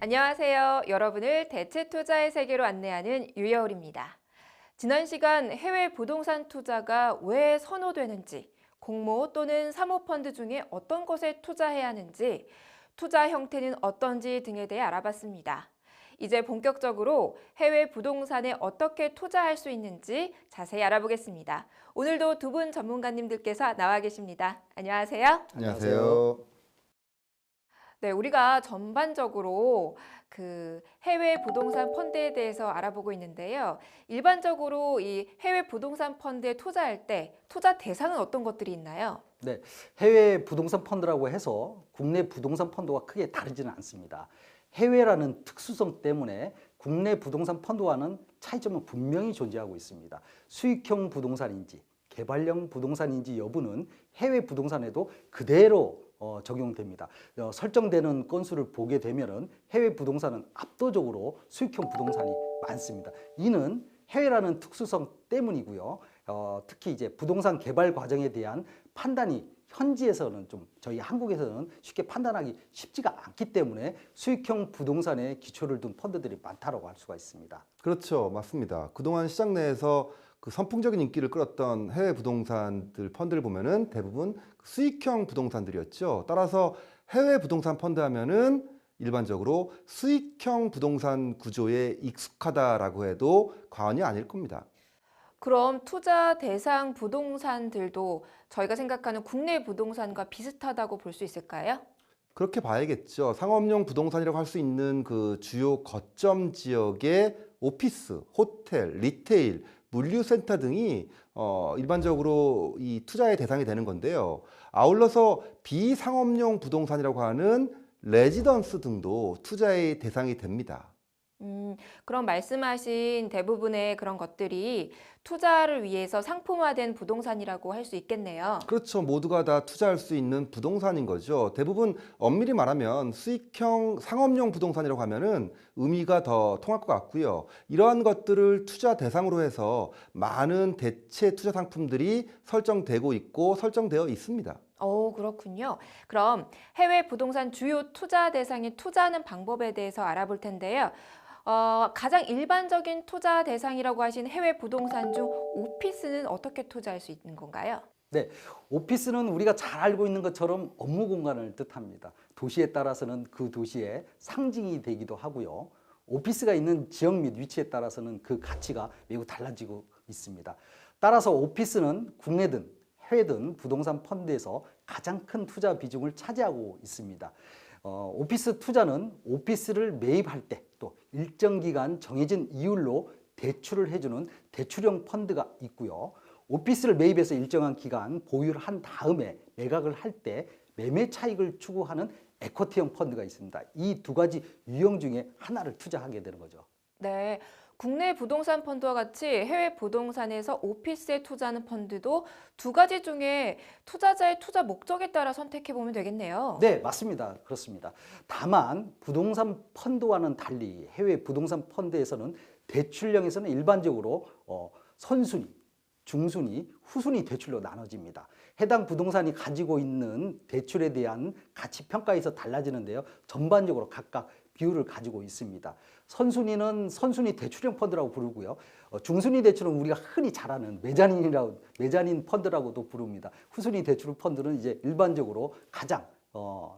안녕하세요. 여러분을 대체 투자의 세계로 안내하는 유여울입니다. 지난 시간 해외 부동산 투자가 왜 선호되는지, 공모 또는 사모펀드 중에 어떤 것에 투자해야 하는지, 투자 형태는 어떤지 등에 대해 알아봤습니다. 이제 본격적으로 해외 부동산에 어떻게 투자할 수 있는지 자세히 알아보겠습니다. 오늘도 두 분 전문가님들께서 나와 계십니다. 안녕하세요. 안녕하세요. 네, 우리가 전반적으로 그 해외 부동산 펀드에 대해서 알아보고 있는데요. 일반적으로 이 해외 부동산 펀드에 투자할 때 투자 대상은 어떤 것들이 있나요? 네, 해외 부동산 펀드라고 해서 국내 부동산 펀드와 크게 다르지는 않습니다. 해외라는 특수성 때문에 국내 부동산 펀드와는 차이점은 분명히 존재하고 있습니다. 수익형 부동산인지 개발형 부동산인지 여부는 해외 부동산에도 그대로 적용됩니다. 설정되는 건수를 보게 되면은 해외 부동산은 압도적으로 수익형 부동산이 많습니다. 이는 해외라는 특수성 때문이고요. 특히 이제 부동산 개발 과정에 대한 판단이 현지에서는 좀 저희 한국에서는 쉽게 판단하기 쉽지가 않기 때문에 수익형 부동산에 기초를 둔 펀드들이 많다고 할 수가 있습니다. 그렇죠. 맞습니다. 그동안 시장 내에서 그 선풍적인 인기를 끌었던 해외 부동산들 펀드를 보면은 대부분 수익형 부동산들이었죠. 따라서 해외 부동산 펀드 하면은 일반적으로 수익형 부동산 구조에 익숙하다라고 해도 과언이 아닐 겁니다. 그럼 투자 대상 부동산들도 저희가 생각하는 국내 부동산과 비슷하다고 볼 수 있을까요? 그렇게 봐야겠죠. 상업용 부동산이라고 할 수 있는 그 주요 거점 지역의 오피스, 호텔, 리테일, 물류센터 등이 일반적으로 이 투자의 대상이 되는 건데요. 아울러서 비상업용 부동산이라고 하는 레지던스 등도 투자의 대상이 됩니다. 그럼 말씀하신 대부분의 그런 것들이 투자를 위해서 상품화된 부동산이라고 할 수 있겠네요. 그렇죠. 모두가 다 투자할 수 있는 부동산인 거죠. 대부분 엄밀히 말하면 수익형 상업용 부동산이라고 하면은 의미가 더 통할 것 같고요. 이러한 것들을 투자 대상으로 해서 많은 대체 투자 상품들이 설정되고 있고 설정되어 있습니다. 그렇군요. 그럼 해외 부동산 주요 투자 대상에 투자하는 방법에 대해서 알아볼 텐데요. 가장 일반적인 투자 대상이라고 하신 해외 부동산 중 오피스는 어떻게 투자할 수 있는 건가요? 네, 오피스는 우리가 잘 알고 있는 것처럼 업무 공간을 뜻합니다. 도시에 따라서는 그 도시의 상징이 되기도 하고요. 오피스가 있는 지역 및 위치에 따라서는 그 가치가 매우 달라지고 있습니다. 따라서 오피스는 국내든 해외든 부동산 펀드에서 가장 큰 투자 비중을 차지하고 있습니다. 오피스 투자는 오피스를 매입할 때 또 일정 기간 정해진 이율로 대출을 해주는 대출형 펀드가 있고요. 오피스를 매입해서 일정한 기간 보유를 한 다음에 매각을 할 때 매매 차익을 추구하는 에쿼티형 펀드가 있습니다. 이 두 가지 유형 중에 하나를 투자하게 되는 거죠. 네, 국내 부동산 펀드와 같이 해외 부동산에서 오피스에 투자하는 펀드도 두 가지 중에 투자자의 투자 목적에 따라 선택해 보면 되겠네요. 네, 맞습니다. 그렇습니다. 다만 부동산 펀드와는 달리 해외 부동산 펀드에서는 대출형에서는 일반적으로 선순위, 중순위, 후순위 대출로 나눠집니다. 해당 부동산이 가지고 있는 대출에 대한 가치 평가에서 달라지는데요. 전반적으로 각각 비율을 가지고 있습니다. 선순위는 선순위 대출형 펀드라고 부르고요. 중순위 대출은 우리가 흔히 잘 아는 메자닌 펀드라고도 부릅니다. 후순위 대출 펀드는 이제 일반적으로 가장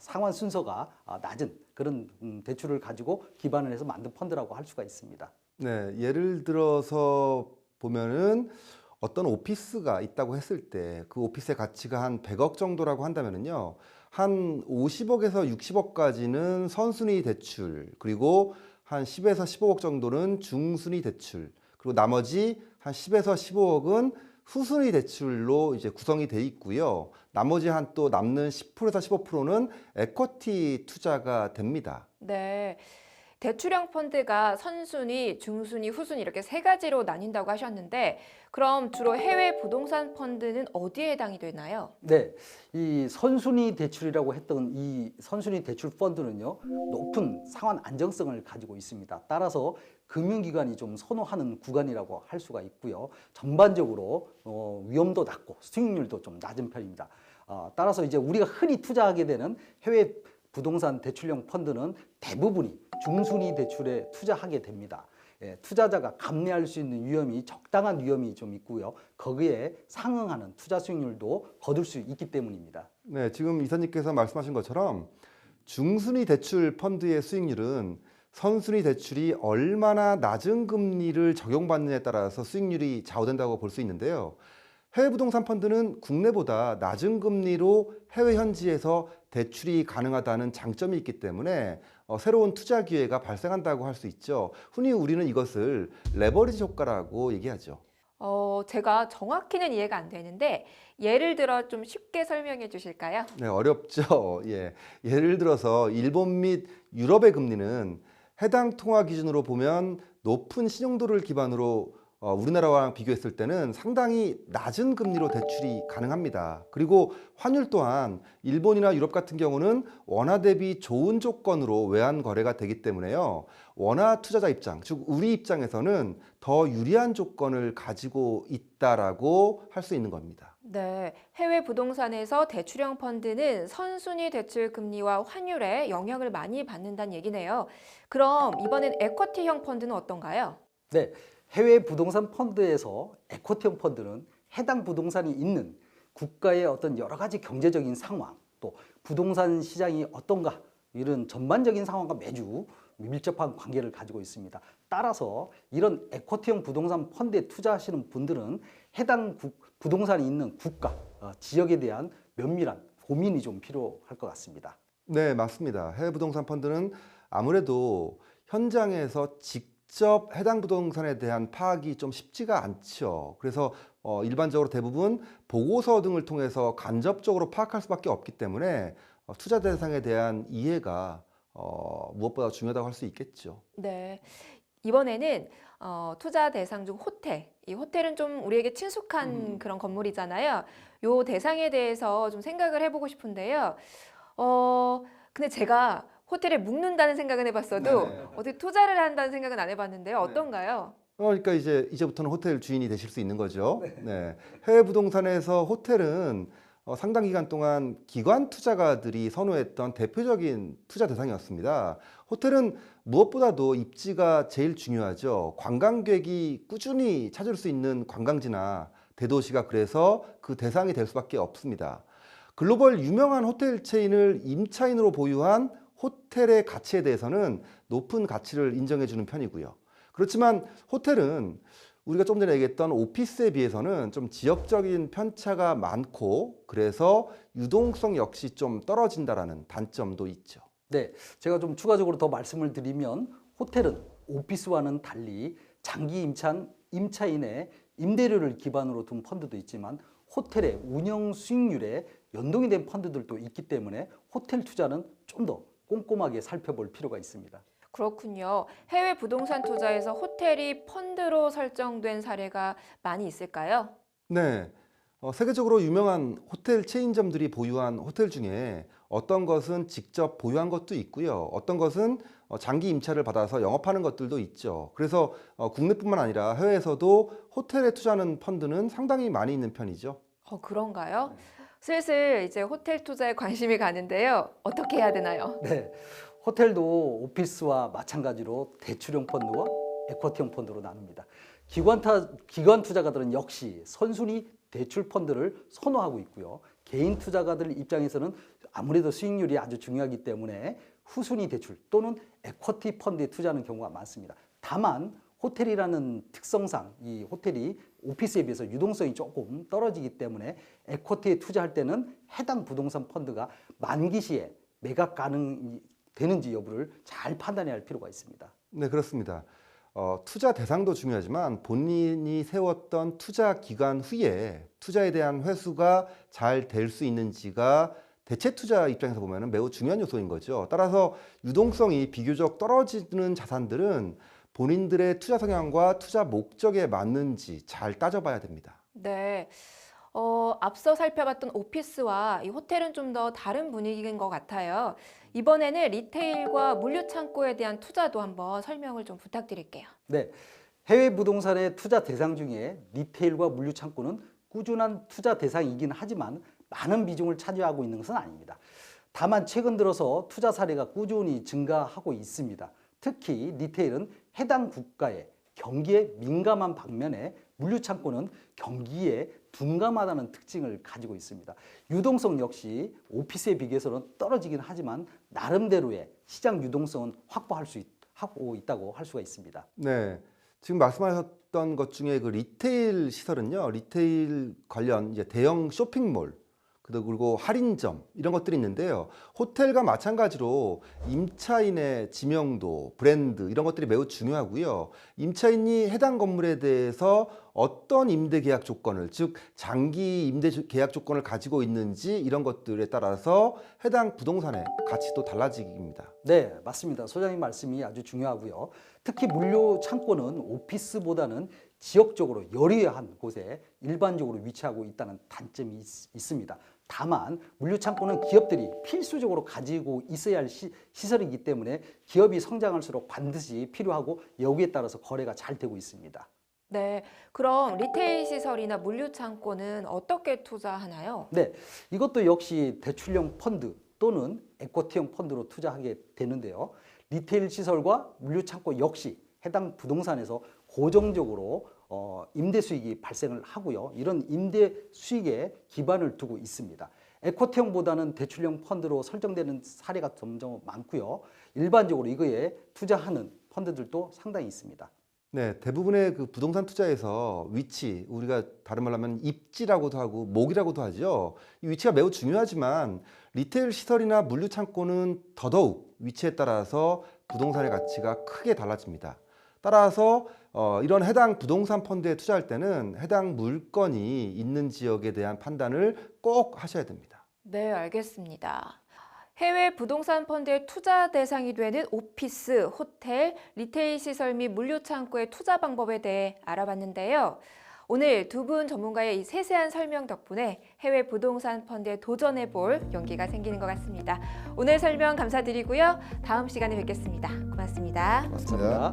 상환 순서가 낮은 그런 대출을 가지고 기반을 해서 만든 펀드라고 할 수가 있습니다. 네, 예를 들어서 보면은 어떤 오피스가 있다고 했을 때 그 오피스의 가치가 한 100억 정도라고 한다면은요. 한 50억에서 60억까지는 선순위 대출, 그리고 한 10에서 15억 정도는 중순위 대출, 그리고 나머지 한 10에서 15억은 후순위 대출로 이제 구성이 돼 있고요. 나머지 한 또 남는 10%에서 15%는 에쿼티 투자가 됩니다. 네. 대출형 펀드가 선순위, 중순위, 후순위 이렇게 세 가지로 나뉜다고 하셨는데 그럼 주로 해외 부동산 펀드는 어디에 해당이 되나요? 네, 이 선순위 대출이라고 했던 이 선순위 대출 펀드는요, 높은 상환 안정성을 가지고 있습니다. 따라서 금융기관이 좀 선호하는 구간이라고 할 수가 있고요. 전반적으로 위험도 낮고 수익률도 좀 낮은 편입니다. 따라서 이제 우리가 흔히 투자하게 되는 해외 부동산 대출형 펀드는 대부분이 중순위 대출에 투자하게 됩니다. 투자자가 감내할 수 있는 위험이 적당한 위험이 좀 있고요. 거기에 상응하는 투자 수익률도 거둘 수 있기 때문입니다. 네, 지금 이사님께서 말씀하신 것처럼 중순위 대출 펀드의 수익률은 선순위 대출이 얼마나 낮은 금리를 적용받느냐에 따라서 수익률이 좌우된다고 볼 수 있는데요. 해외 부동산 펀드는 국내보다 낮은 금리로 해외 현지에서 대출이 가능하다는 장점이 있기 때문에 새로운 투자 기회가 발생한다고 할 수 있죠. 흔히 우리는 이것을 레버리지 효과라고 얘기하죠. 제가 정확히는 이해가 안 되는데 예를 들어 좀 쉽게 설명해 주실까요? 네, 어렵죠. 예. 예를 들어서 일본 및 유럽의 금리는 해당 통화 기준으로 보면 높은 신용도를 기반으로 우리나라와 비교했을 때는 상당히 낮은 금리로 대출이 가능합니다. 그리고 환율 또한 일본이나 유럽 같은 경우는 원화 대비 좋은 조건으로 외환 거래가 되기 때문에요. 원화 투자자 입장, 즉 우리 입장에서는 더 유리한 조건을 가지고 있다라고 할 수 있는 겁니다. 네, 해외 부동산에서 대출형 펀드는 선순위 대출 금리와 환율에 영향을 많이 받는다는 얘기네요. 그럼 이번엔 에쿼티형 펀드는 어떤가요? 네, 해외 부동산 펀드에서 에쿼티형 펀드는 해당 부동산이 있는 국가의 어떤 여러 가지 경제적인 상황, 또 부동산 시장이 어떤가 이런 전반적인 상황과 매주 밀접한 관계를 가지고 있습니다. 따라서 이런 에쿼티형 부동산 펀드에 투자하시는 분들은 해당 부동산이 있는 국가, 지역에 대한 면밀한 고민이 좀 필요할 것 같습니다. 네, 맞습니다. 해외 부동산 펀드는 아무래도 현장에서 직접 해당 부동산에 대한 파악이 좀 쉽지가 않죠. 그래서 일반적으로 대부분 보고서 등을 통해서 간접적으로 파악할 수밖에 없기 때문에 투자 대상에 대한 이해가 무엇보다 중요하다고 할 수 있겠죠. 네, 이번에는 투자 대상 중 호텔, 이 호텔은 좀 우리에게 친숙한 그런 건물이잖아요. 요 대상에 대해서 좀 생각을 해보고 싶은데요. 근데 제가 호텔에 묵는다는 생각은 해봤어도 네. 어떻게 투자를 한다는 생각은 안 해봤는데요. 어떤가요? 그러니까 이제부터는 호텔 주인이 되실 수 있는 거죠. 네. 해외 부동산에서 호텔은 상당 기간 동안 기관 투자가들이 선호했던 대표적인 투자 대상이었습니다. 호텔은 무엇보다도 입지가 제일 중요하죠. 관광객이 꾸준히 찾을 수 있는 관광지나 대도시가 그래서 그 대상이 될 수밖에 없습니다. 글로벌 유명한 호텔 체인을 임차인으로 보유한 호텔의 가치에 대해서는 높은 가치를 인정해 주는 편이고요. 그렇지만 호텔은 우리가 좀 전에 얘기했던 오피스에 비해서는 좀 지역적인 편차가 많고 그래서 유동성 역시 좀 떨어진다라는 단점도 있죠. 네, 제가 좀 추가적으로 더 말씀을 드리면 호텔은 오피스와는 달리 장기 임차인의 임대료를 기반으로 둔 펀드도 있지만 호텔의 운영 수익률에 연동이 된 펀드들도 있기 때문에 호텔 투자는 좀 더 꼼꼼하게 살펴볼 필요가 있습니다. 그렇군요. 해외 부동산 투자에서 호텔이 펀드로 설정된 사례가 많이 있을까요? 네, 세계적으로 유명한 호텔 체인점들이 보유한 호텔 중에 어떤 것은 직접 보유한 것도 있고요. 어떤 것은 장기 임차를 받아서 영업하는 것들도 있죠. 그래서 국내뿐만 아니라 해외에서도 호텔에 투자하는 펀드는 상당히 많이 있는 편이죠. 그런가요? 슬슬 이제 호텔 투자에 관심이 가는데요. 어떻게 해야 되나요? 네, 호텔도 오피스와 마찬가지로 대출형 펀드와 에쿼티형 펀드로 나눕니다. 기관 투자가들은 역시 선순위 대출 펀드를 선호하고 있고요. 개인 투자가들 입장에서는 아무래도 수익률이 아주 중요하기 때문에 후순위 대출 또는 에쿼티 펀드에 투자하는 경우가 많습니다. 다만 호텔이라는 특성상 이 호텔이 오피스에 비해서 유동성이 조금 떨어지기 때문에 에쿼티에 투자할 때는 해당 부동산 펀드가 만기 시에 매각 가능이 되는지 여부를 잘 판단해야 할 필요가 있습니다. 네, 그렇습니다. 투자 대상도 중요하지만 본인이 세웠던 투자 기간 후에 투자에 대한 회수가 잘 될 수 있는지가 대체 투자 입장에서 보면 매우 중요한 요소인 거죠. 따라서 유동성이 비교적 떨어지는 자산들은 본인들의 투자 성향과 투자 목적에 맞는지 잘 따져봐야 됩니다. 네. 앞서 살펴봤던 오피스와 이 호텔은 좀 더 다른 분위기인 것 같아요. 이번에는 리테일과 물류 창고에 대한 투자도 한번 설명을 좀 부탁드릴게요. 네, 해외 부동산의 투자 대상 중에 리테일과 물류 창고는 꾸준한 투자 대상이긴 하지만 많은 비중을 차지하고 있는 것은 아닙니다. 다만 최근 들어서 투자 사례가 꾸준히 증가하고 있습니다. 특히 리테일은 해당 국가의 경기에 민감한 반면에 물류창고는 경기에 둔감하다는 특징을 가지고 있습니다. 유동성 역시 오피스에 비교해서는 떨어지긴 하지만 나름대로의 시장 유동성은 하고 있다고 할 수가 있습니다. 네. 지금 말씀하셨던 것 중에 그 리테일 시설은요, 리테일 관련 이제 대형 쇼핑몰, 그리고 할인점 이런 것들이 있는데요. 호텔과 마찬가지로 임차인의 지명도, 브랜드 이런 것들이 매우 중요하고요. 임차인이 해당 건물에 대해서 어떤 임대 계약 조건을, 즉 장기 임대 계약 조건을 가지고 있는지 이런 것들에 따라서 해당 부동산의 가치도 달라집니다. 네, 맞습니다. 소장님 말씀이 아주 중요하고요. 특히 물류 창고는 오피스보다는 지역적으로 여리한 곳에 일반적으로 위치하고 있다는 단점이 있습니다. 다만 물류 창고는 기업들이 필수적으로 가지고 있어야 할 시설이기 때문에 기업이 성장할수록 반드시 필요하고 여기에 따라서 거래가 잘 되고 있습니다. 네, 그럼 리테일 시설이나 물류 창고는 어떻게 투자하나요? 네, 이것도 역시 대출형 펀드 또는 에쿼티형 펀드로 투자하게 되는데요. 리테일 시설과 물류 창고 역시 해당 부동산에서 고정적으로 임대 수익이 발생을 하고요. 이런 임대 수익에 기반을 두고 있습니다. 에쿼티형보다는 대출형 펀드로 설정되는 사례가 점점 많고요. 일반적으로 이거에 투자하는 펀드들도 상당히 있습니다. 네, 대부분의 그 부동산 투자에서 위치, 우리가 다른 말로 하면 입지라고도 하고 목이라고도 하죠. 이 위치가 매우 중요하지만 리테일 시설이나 물류 창고는 더더욱 위치에 따라서 부동산의 가치가 크게 달라집니다. 따라서 이런 해당 부동산 펀드에 투자할 때는 해당 물건이 있는 지역에 대한 판단을 꼭 하셔야 됩니다. 네, 알겠습니다. 해외 부동산 펀드의 투자 대상이 되는 오피스, 호텔, 리테일 시설 및 물류 창고의 투자 방법에 대해 알아봤는데요. 오늘 두 분 전문가의 이 세세한 설명 덕분에 해외 부동산 펀드에 도전해 볼 용기가 생기는 것 같습니다. 오늘 설명 감사드리고요. 다음 시간에 뵙겠습니다. 고맙습니다. 맞습니다.